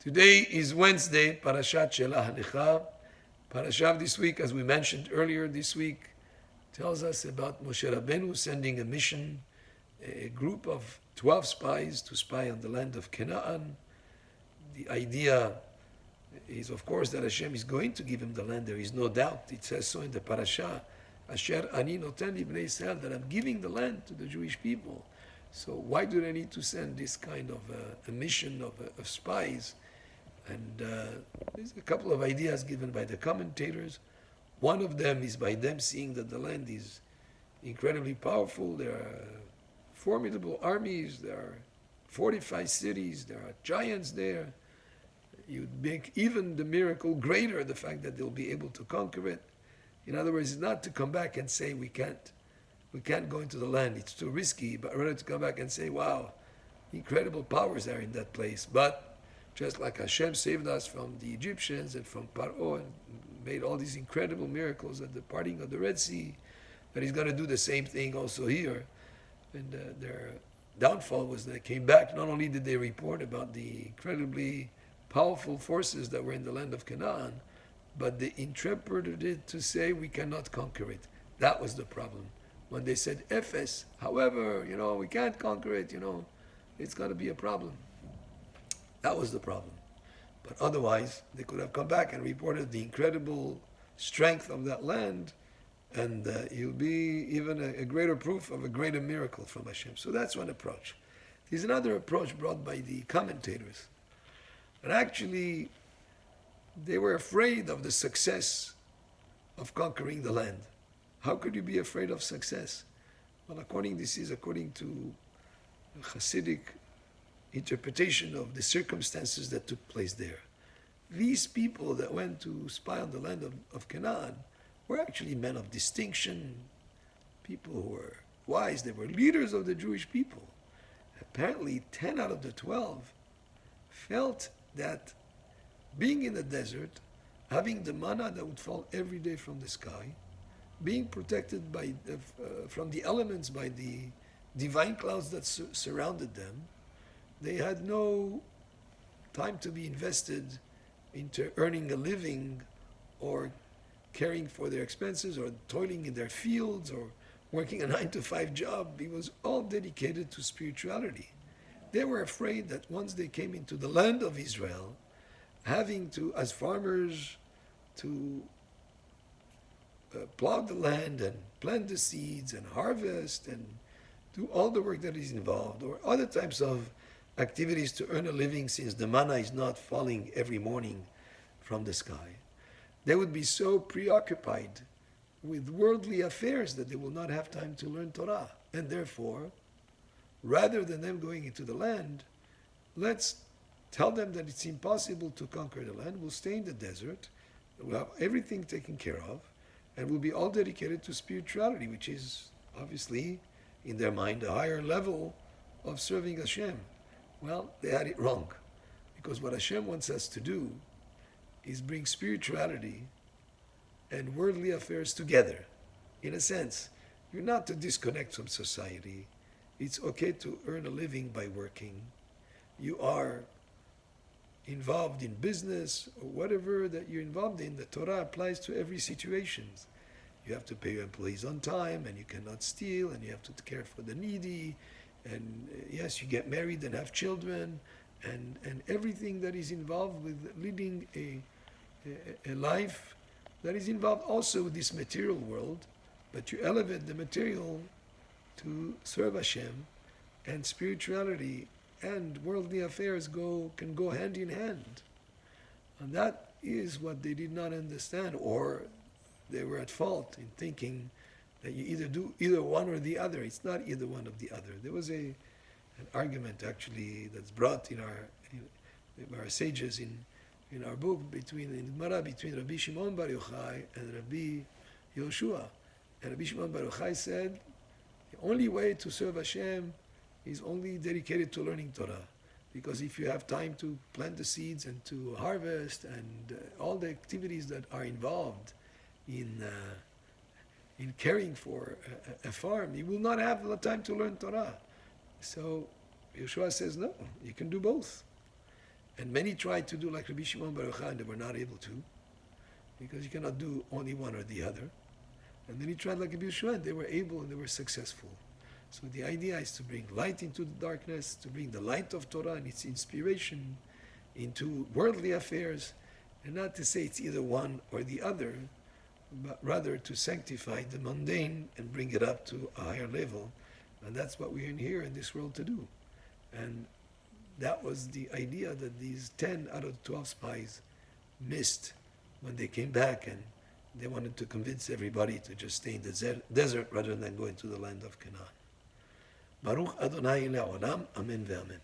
Today is Wednesday, Parashah Shelach. Parashah of this week, as we mentioned earlier this week, tells us about Moshe Rabbeinu sending a mission, a group of 12 spies to spy on the land of Canaan. The idea is, of course, that Hashem is going to give him the land. There is no doubt. It says so in the Parashah, Asher ani noten libnei Israel, that I'm giving the land to the Jewish people. So why do they need to send this kind of a mission of spies? And there's a couple of ideas given by the commentators. One of them is by them seeing that the land is incredibly powerful. There are formidable armies. There are fortified cities. There are giants there. You'd make even the miracle greater, the fact that they'll be able to conquer it. In other words, not to come back and say we can't go into the land, it's too risky, but rather to come back and say, wow, incredible powers are in that place. But just like Hashem saved us from the Egyptians and from Paro and made all these incredible miracles at the parting of the Red Sea, that he's going to do the same thing also here. And their downfall was they came back. Not only did they report about the incredibly powerful forces that were in the land of Canaan, but they interpreted it to say we cannot conquer it. That was the problem. When they said Ephes, however, we can't conquer it, it's going to be a problem. That was the problem. But otherwise, they could have come back and reported the incredible strength of that land, and it will be even a greater proof of a greater miracle from Hashem. So that's one approach. There's another approach brought by the commentators. And actually, they were afraid of the success of conquering the land. How could you be afraid of success? Well, this is according to Hasidic interpretation of the circumstances that took place there. These people that went to spy on the land of Canaan were actually men of distinction, people who were wise. They were leaders of the Jewish people. Apparently, 10 out of the 12 felt that being in the desert, having the manna that would fall every day from the sky, being protected from the elements by the divine clouds that surrounded them, they had no time to be invested into earning a living or caring for their expenses or toiling in their fields or working a 9-to-5 job. It was all dedicated to spirituality. They were afraid that once they came into the land of Israel, having to, as farmers, to plow the land and plant the seeds and harvest and do all the work that is involved, or other types of activities to earn a living, since the manna is not falling every morning from the sky. They would be so preoccupied with worldly affairs that they will not have time to learn Torah. And therefore, rather than them going into the land, let's tell them that it's impossible to conquer the land. We'll stay in the desert. We'll have everything taken care of. And we'll be all dedicated to spirituality, which is obviously, in their mind, a higher level of serving Hashem. Well, they had it wrong. Because what Hashem wants us to do is bring spirituality and worldly affairs together. In a sense, you're not to disconnect from society. It's okay to earn a living by working. You are involved in business or whatever that you're involved in. The Torah applies to every situation. You have to pay your employees on time, and you cannot steal, and you have to care for the needy, and yes, you get married and have children, and everything that is involved with leading a life that is involved also with this material world, but you elevate the material to serve Hashem, and spirituality and worldly affairs can go hand in hand. And that is what they did not understand, or they were at fault in thinking that you either do either one or the other. It's not either one or the other. There was an argument actually that's brought in our sages in our book between Rabbi Shimon Bar Yochai and Rabbi Yoshua. And Rabbi Shimon Bar Yochai said, the only way to serve Hashem is only dedicated to learning Torah. Because if you have time to plant the seeds and to harvest and all the activities that are involved in caring for a farm, you will not have the time to learn Torah. So Yeshua says, no, you can do both. And many tried to do like Rabbi Shimon Bar Yochai, and they were not able to, because you cannot do only one or the other. And then he tried like Rabbi Yeshua, and they were able and they were successful. So the idea is to bring light into the darkness, to bring the light of Torah and its inspiration into worldly affairs, and not to say it's either one or the other, but rather to sanctify the mundane and bring it up to a higher level. And that's what we're in here in this world to do. And that was the idea that these 10 out of 12 spies missed when they came back, and they wanted to convince everybody to just stay in the desert rather than go into the land of Canaan. Baruch Adonai le'olam, amen ve'amen.